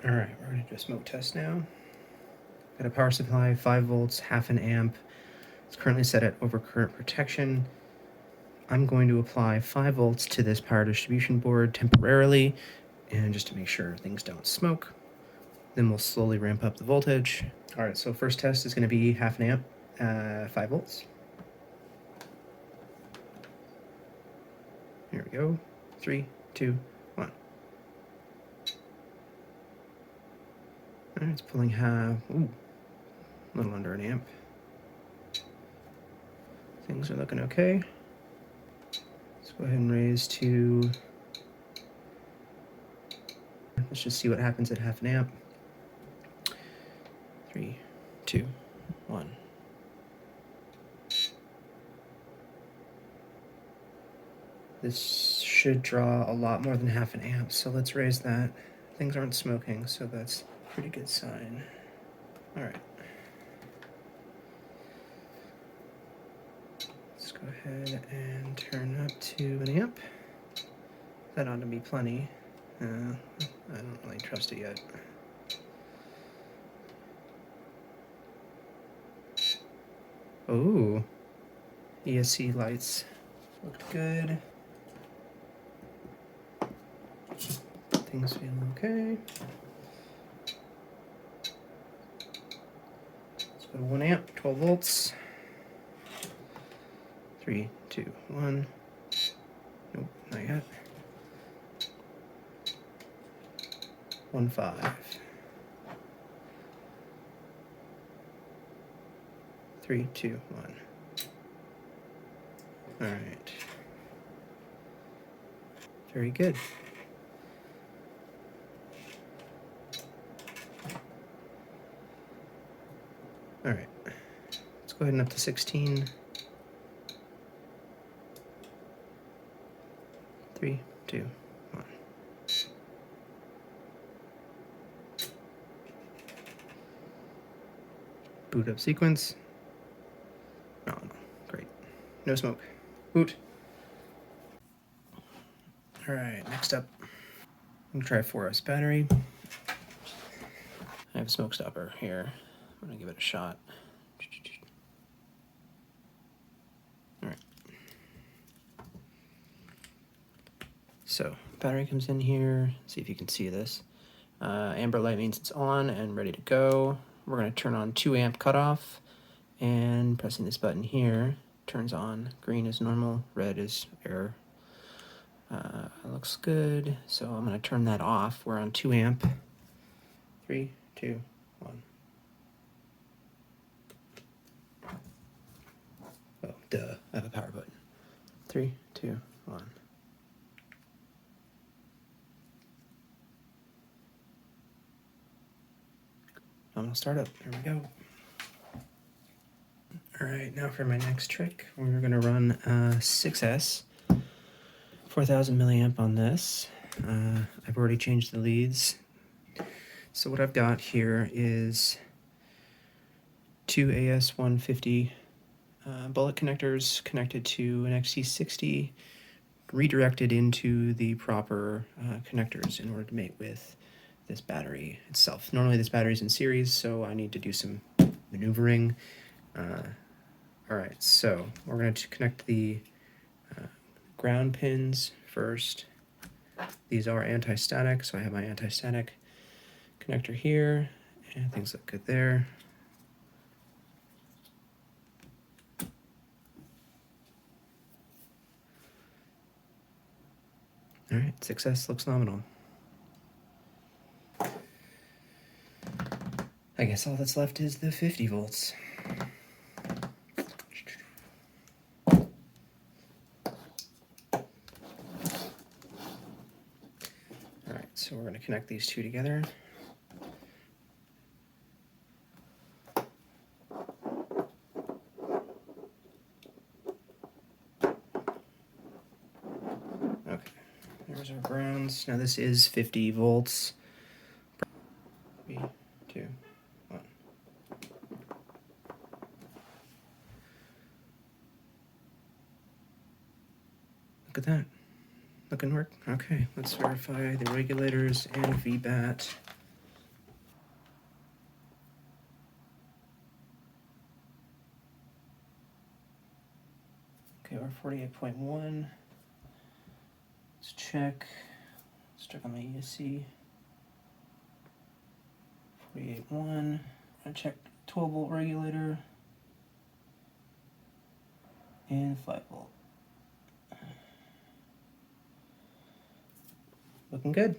All right, we're going to do a smoke test now. Got a power supply, 5 volts, half an amp. It's currently set at overcurrent protection. I'm going to apply 5 volts to this power distribution board temporarily, and just to make sure things don't smoke. Then we'll slowly ramp up the voltage. All right, so first test is going to be half an amp, 5 volts. Here we go. 3, 2, 1. All right, it's pulling half. Ooh, a little under an amp. Things are looking okay. Let's go ahead and raise to. Let's just see what happens at half an amp. 3, 2, 1. This should draw a lot more than half an amp, so let's raise that. Things aren't smoking, so that's a pretty good sign. All right. Let's go ahead and turn up to an amp. That ought to be plenty. I don't really trust it yet. Oh, ESC lights looked good. Things feel okay. Let's go to 1 amp, 12 volts. 3, 2, 1. Nope, not yet. 1.5. 3, 2, 1. All right. Very good. All right. Let's go ahead and up to 16. 3, 2, 1. Boot up sequence. Oh, no. Great. No smoke. Boot. All right, next up, I'm gonna try 4S battery. I have a smoke stopper here. I'm gonna give it a shot. All right. So battery comes in here. See if you can see this. Amber light means it's on and ready to go. We're gonna turn on 2 amp cutoff, and pressing this button here turns on. Green is normal, red is error. Looks good, so I'm going to turn that off. We're on 2 amp. 3, 2, 1. Oh, duh, I have a power button. 3, 2, 1. Nominal startup, there we go. All right, now for my next trick, we're going to run 6S, 4000 milliamp on this. I've already changed the leads. So what I've got here is 2 AS150 bullet connectors connected to an XT60, redirected into the proper connectors in order to mate with this battery itself. Normally this battery is in series, so I need to do some maneuvering. All right, so we're going to connect the ground pins first. These are anti-static, so I have my anti-static connector here, and things look good there. All right, 6S looks nominal. I guess all that's left is the 50 volts. All right, so we're going to connect these two together. Okay, there's our grounds. Now this is 50 volts. 3, 2, 1. Look at that. Looking work. Okay, let's verify the regulators and VBAT. Okay, we're 48.1. Let's check. Let's check on the ESC. 48.1. I checked 12 volt regulator and 5 volt. Looking good.